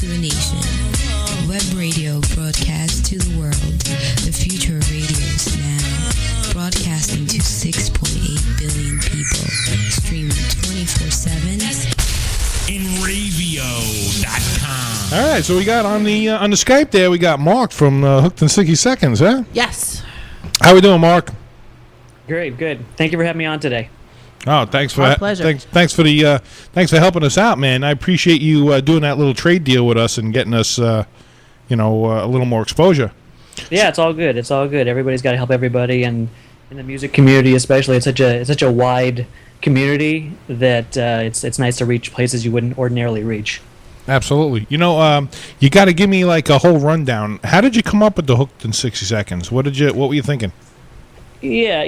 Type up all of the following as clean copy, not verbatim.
to a nation. Web radio broadcasts to the world. The future of radio is now. Broadcasting to 6.8 billion people. Streaming 24/7. Inravio.com. All right, so we got on the Skype there, we got Mark from Hooked in 60 Seconds, huh? Yes. How we doing, Mark? Great, good. Thank you for having me on today. Oh, thanks for Our pleasure. Thanks for helping us out, man. I appreciate you doing that little trade deal with us and getting us, a little more exposure. Yeah, it's all good. It's all good. Everybody's got to help everybody, and in the music community, especially, it's such a wide community that it's nice to reach places you wouldn't ordinarily reach. Absolutely. You got to give me like a whole rundown. How did you come up with the Hooked in 60 Seconds? What were you thinking? Yeah,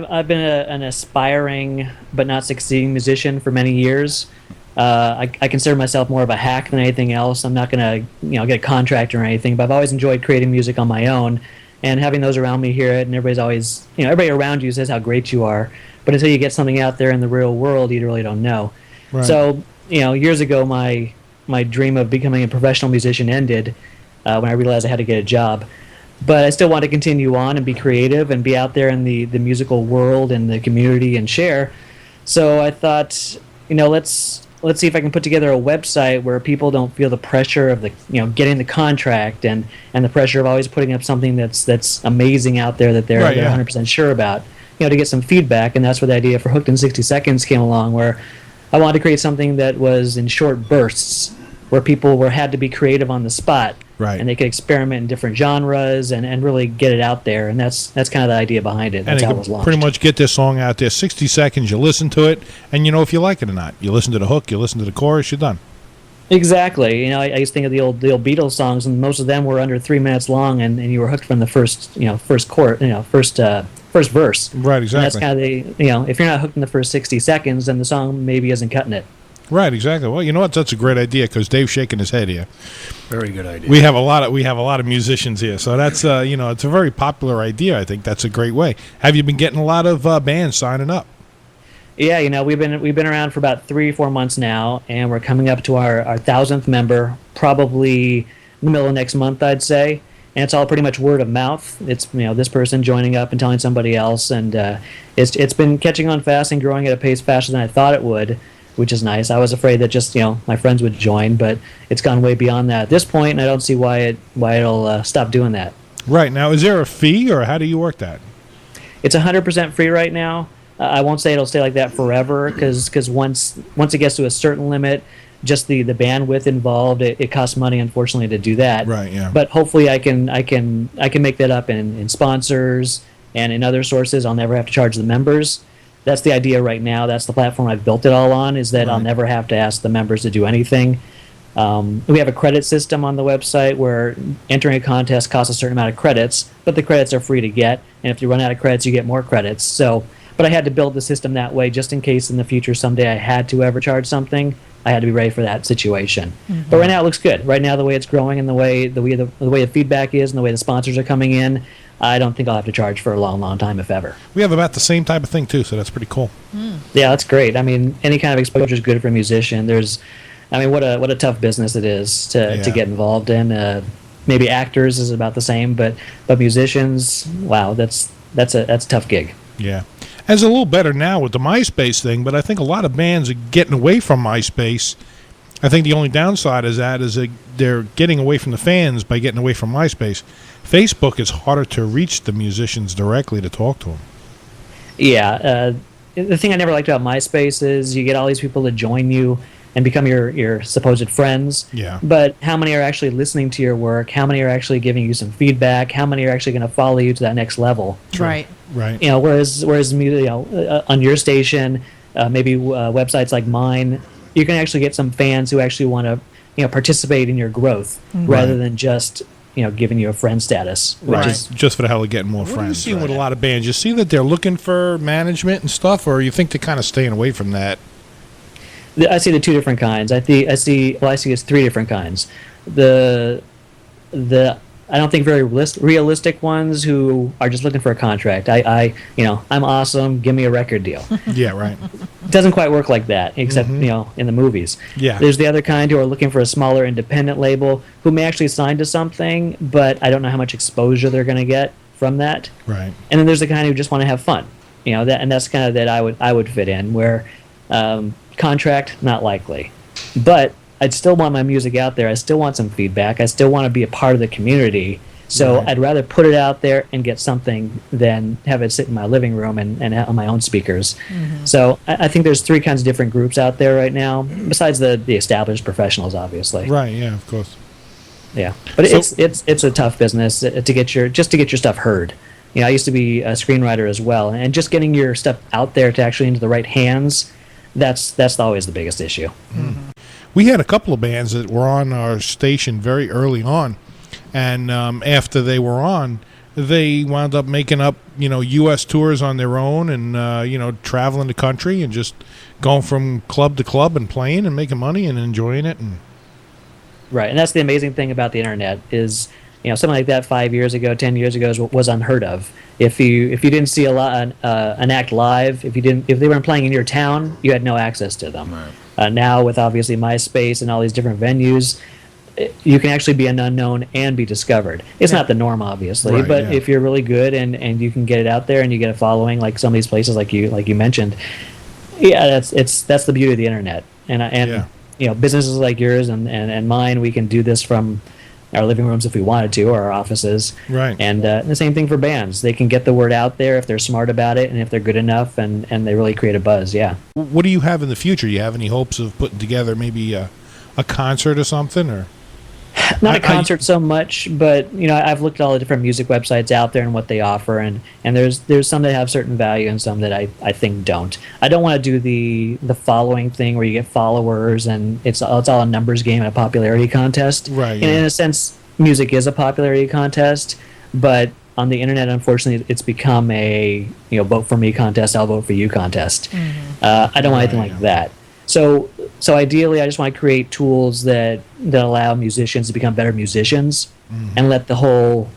I've been an aspiring but not succeeding musician for many years. I consider myself more of a hack than anything else. I'm not gonna get a contract or anything, but I've always enjoyed creating music on my own and having those around me hear it. And everybody's always everybody around you says how great you are, but until you get something out there in the real world, you really don't know. Right. So years ago, my dream of becoming a professional musician ended when I realized I had to get a job. But I still want to continue on and be creative and be out there in the musical world and the community and share. So I thought, let's see if I can put together a website where people don't feel the pressure of the getting the contract and the pressure of always putting up something that's amazing out there that they're 100% sure about. To get some feedback, and that's where the idea for Hooked in 60 Seconds came along, where I wanted to create something that was in short bursts, where people had to be creative on the spot. Right. And they could experiment in different genres and really get it out there. And that's kind of the idea behind it. That's and how it was launched. Pretty much get this song out there, 60 seconds, you listen to it, and you know if you like it or not. You listen to the hook, you listen to the chorus, you're done. Exactly. I used to think of the old Beatles songs, and most of them were under 3 minutes long, and you were hooked from the first verse. Right, exactly. And that's kind of if you're not hooked in the first 60 seconds, then the song maybe isn't cutting it. Right, exactly. Well, you know what? That's a great idea because Dave's shaking his head here. Very good idea. We have a lot of musicians here, so that's it's a very popular idea. I think that's a great way. Have you been getting a lot of bands signing up? Yeah, we've been around for about 3 or 4 months now, and we're coming up to our 1,000th member, probably in the middle of next month, I'd say. And it's all pretty much word of mouth. It's this person joining up and telling somebody else, and it's been catching on fast and growing at a pace faster than I thought it would, which is nice. I was afraid that just my friends would join, but it's gone way beyond that at this point, and I don't see why it'll stop doing that. Right. Now, is there a fee, or how do you work that? It's 100% free right now. I won't say it'll stay like that forever, because once it gets to a certain limit, just the bandwidth involved, it costs money, unfortunately, to do that. Right. Yeah. But hopefully, I can make that up in sponsors and in other sources. I'll never have to charge the members. That's the idea right now. That's the platform I've built it all on, is that I'll never have to ask the members to do anything. We have a credit system on the website where entering a contest costs a certain amount of credits, but the credits are free to get, and if you run out of credits, you get more credits. But I had to build the system that way just in case in the future someday I had to ever charge something. I had to be ready for that situation. Mm-hmm. But right now it looks good. Right now, the way it's growing and the way the feedback is and the way the sponsors are coming in, I don't think I'll have to charge for a long, long time, if ever. We have about the same type of thing, too, so that's pretty cool. Mm. Yeah, that's great. I mean, any kind of exposure is good for a musician. What a tough business it is to get involved in. Maybe actors is about the same, but musicians, wow, that's a tough gig. Yeah. It's a little better now with the MySpace thing, but I think a lot of bands are getting away from MySpace. I think the only downside is they're getting away from the fans by getting away from MySpace. Facebook is harder to reach the musicians directly to talk to them. Yeah. The thing I never liked about MySpace is you get all these people to join you and become your supposed friends. Yeah. But how many are actually listening to your work? How many are actually giving you some feedback? How many are actually going to follow you to that next level? Right. Right. Whereas on your station, maybe websites like mine, you can actually get some fans who actually want to participate in your growth rather than just giving you a friend status, which is just for the hell of getting more friends. What are you seeing with a lot of bands? You see that they're looking for management and stuff, or you think they're kind of staying away from that? I see the two different kinds. I see it's 3 different kinds. The I don't think very realistic ones who are just looking for a contract. I'm awesome. Give me a record deal. Yeah, right. It doesn't quite work like that, except in the movies. Yeah. There's the other kind who are looking for a smaller independent label who may actually sign to something, but I don't know how much exposure they're going to get from that. Right. And then there's the kind who just want to have fun. That's kind of that I would fit in, where contract, not likely. But I'd still want my music out there. I still want some feedback. I still want to be a part of the community. So Right. I'd rather put it out there and get something than have it sit in my living room and on my own speakers. So I think there's three kinds of different groups out there right now, besides the established professionals, obviously. Right, yeah, of course. Yeah, but So- it's a tough business to get your stuff heard. I used to be a screenwriter as well, and just getting your stuff out there to actually into the right hands, that's always the biggest issue. We had a couple of bands that were on our station very early on, and after they were on, they wound up making up, U.S. tours on their own, and traveling the country and just going from club to club and playing and making money and enjoying it. And Right, and that's the amazing thing about the internet is, something like that 5 years ago, 10 years ago was unheard of. If you didn't see an act live, if they weren't playing in your town, you had no access to them. Right. Now with obviously MySpace and all these different venues, you can actually be an unknown and be discovered. It's not the norm, obviously, Right, but yeah. if you're really good and you can get it out there and you get a following, like some of these places, like you mentioned, yeah, that's the beauty of the internet. Businesses like yours and mine, we can do this from our living rooms if we wanted to, or our offices. Right. And the same thing for bands. They can get the word out there if they're smart about it and if they're good enough and they really create a buzz. Yeah. what do you have in the future? You have any hopes of putting together maybe a concert or something? Or Not a concert so much, but I've looked at all the different music websites out there and what they offer, and there's some that have certain value and some that I think don't. I don't want to do the following thing where you get followers and it's all a numbers game and a popularity contest. Right, And yeah. in a sense, music is a popularity contest, but on the internet, unfortunately, it's become a vote for me contest, I'll vote for you contest. I don't want anything Right, like yeah. that. So ideally, I just want to create tools that allow musicians to become better musicians, and let the whole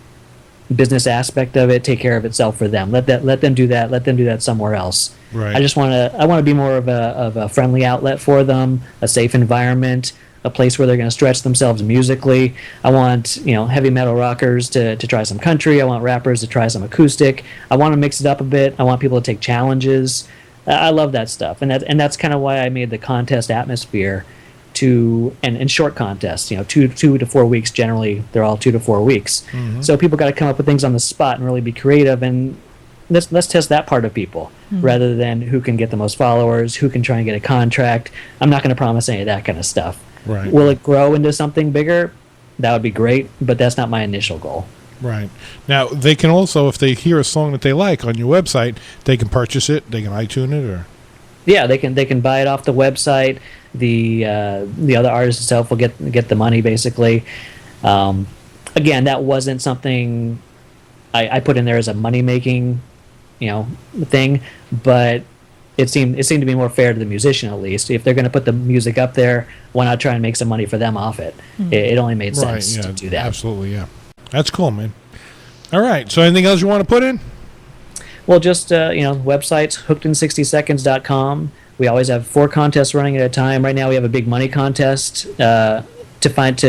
business aspect of it take care of itself for them. Let them do that. Let them do that somewhere else. Right. I want to be more of a friendly outlet for them, a safe environment, a place where they're going to stretch themselves musically. I want heavy metal rockers to try some country. I want rappers to try some acoustic. I want to mix it up a bit. I want people to take challenges. I love that stuff, and that's kind of why I made the contest atmosphere and short contests. 2 to 4 weeks generally. They're all 2 to 4 weeks. So people got to come up with things on the spot and really be creative, and let's test that part of people rather than who can get the most followers, who can try and get a contract. I'm not going to promise any of that kind of stuff. Right. Will it grow into something bigger? That would be great, but that's not my initial goal. Right. Now, they can also, if they hear a song that they like on your website, they can purchase it, they can iTunes it, or... Yeah, they can buy it off the website. The other artist itself will get the money, basically. Again, that wasn't something I put in there as a money-making thing, but it seemed to be more fair to the musician, at least. If they're going to put the music up there, why not try and make some money for them off it? It only made sense to do that. Absolutely, yeah. That's cool, man. All right. So anything else you want to put in? Well, just websites, hookedin60seconds.com. We always have 4 contests running at a time. Right now we have a big money contest to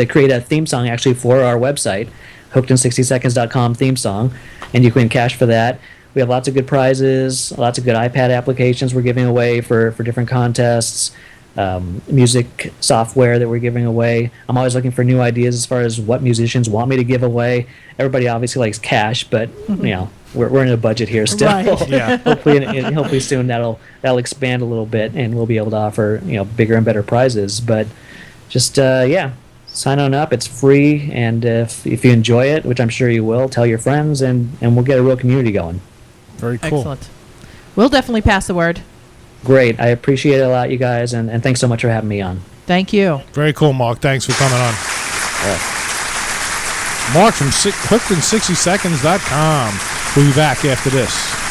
create a theme song actually for our website, hookedin60seconds.com theme song, and you can win cash for that. We have lots of good prizes, lots of good iPad applications we're giving away for different contests. Music software that we're giving away. I'm always looking for new ideas as far as what musicians want me to give away. Everybody obviously likes cash, but we're in a budget here still. Right. Yeah. hopefully soon that'll expand a little bit and we'll be able to offer bigger and better prizes. But just sign on up. It's free, and if you enjoy it, which I'm sure you will, tell your friends, and we'll get a real community going. Very cool. Excellent. We'll definitely pass the word. Great. I appreciate it a lot, you guys, and thanks so much for having me on. Thank you. Very cool, Mark. Thanks for coming on. Mark from hookedin60seconds.com. We'll be back after this.